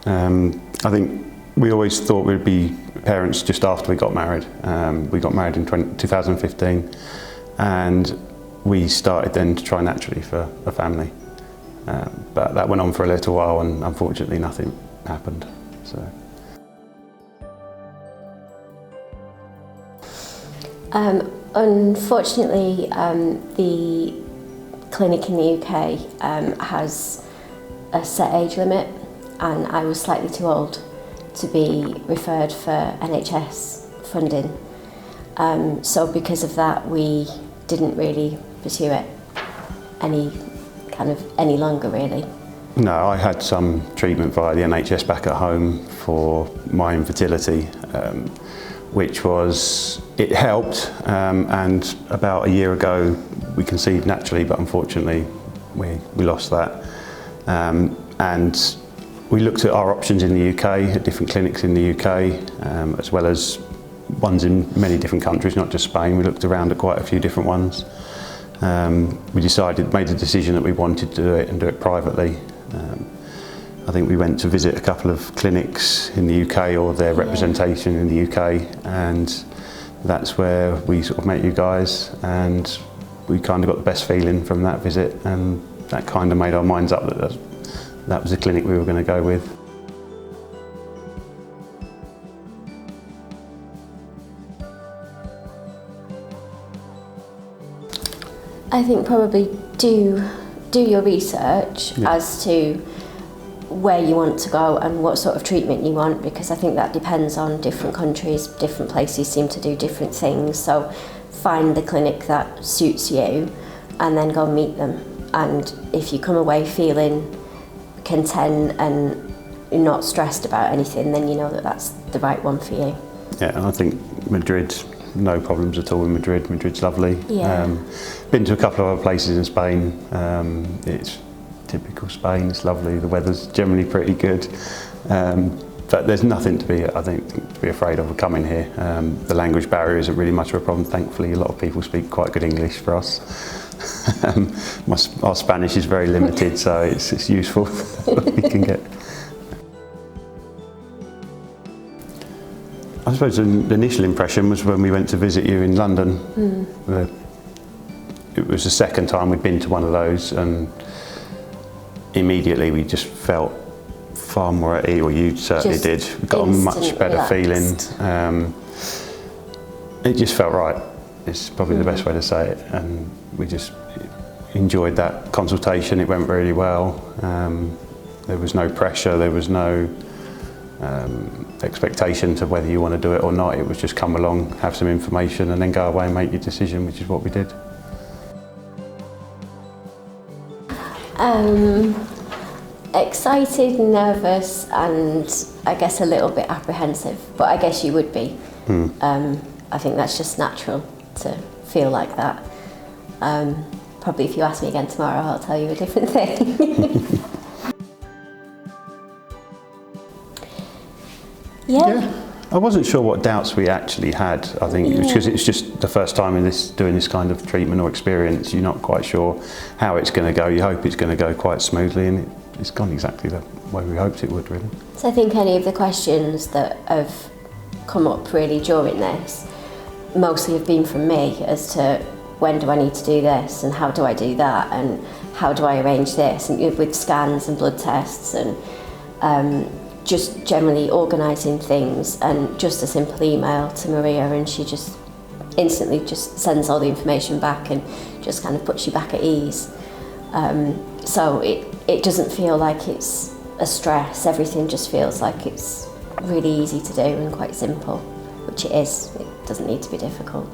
I think we always thought we'd be parents just after we got married. We got married in 2015, and we started then to try naturally for a family. But that went on for a little while, and unfortunately nothing happened. So. Unfortunately, the clinic in the UK has a set age limit, and I was slightly too old to be referred for NHS funding. So because of that, we didn't really pursue it any longer, really. No, I had some treatment via the NHS back at home for my infertility, it helped, and about a year ago we conceived naturally, but unfortunately we lost that. And we looked at our options in the UK, at different clinics in the UK, as well as ones in many different countries, not just Spain. We looked around at quite a few different ones. We made the decision that we wanted to do it and do it privately. I think we went to visit a couple of clinics in the UK, or their representation in the UK, and that's where we sort of met you guys, and we kind of got the best feeling from that visit, and that kind of made our minds up that was the clinic we were going to go with. I think probably do your research as to where you want to go and what sort of treatment you want, because I think that depends on different countries. Different places seem to do different things, so find the clinic that suits you and then go meet them. And if you come away feeling content and you're not stressed about anything, then you know that that's the right one for you. Yeah, and I think Madrid, no problems at all in Madrid. Madrid's lovely. Yeah. Been to a couple of other places in Spain. It's typical Spain, it's lovely, the weather's generally pretty good. But there's nothing to be afraid of coming here. The language barrier isn't really much of a problem, thankfully. A lot of people speak quite good English for us. Our Spanish is very limited, so it's useful that we can get. I suppose the initial impression was when we went to visit you in London. It was the second time we'd been to one of those, and immediately we just felt far more at ease, or you certainly did. We got a much better feeling. It just felt right. It's probably the best way to say it, and we just enjoyed that consultation. It went really well. There was no pressure, there was no expectation to whether you want to do it or not. It was just come along, have some information, and then go away and make your decision, which is what we did. Excited, nervous, and I guess a little bit apprehensive, but I guess you would be. I think that's just natural to feel like that. Probably if you ask me again tomorrow, I'll tell you a different thing. Yeah. I wasn't sure what doubts we actually had. I think it was because it's just the first time doing this kind of treatment or experience. You're not quite sure how it's going to go. You hope it's going to go quite smoothly, and it's gone exactly the way we hoped it would, really. So I think any of the questions that have come up really during this mostly have been from me as to when do I need to do this and how do I do that and how do I arrange this, and with scans and blood tests and just generally organising things, and just a simple email to Maria and she just instantly just sends all the information back and just kind of puts you back at ease. So it doesn't feel like it's a stress. Everything just feels like it's really easy to do and quite simple, which it is. It doesn't need to be difficult.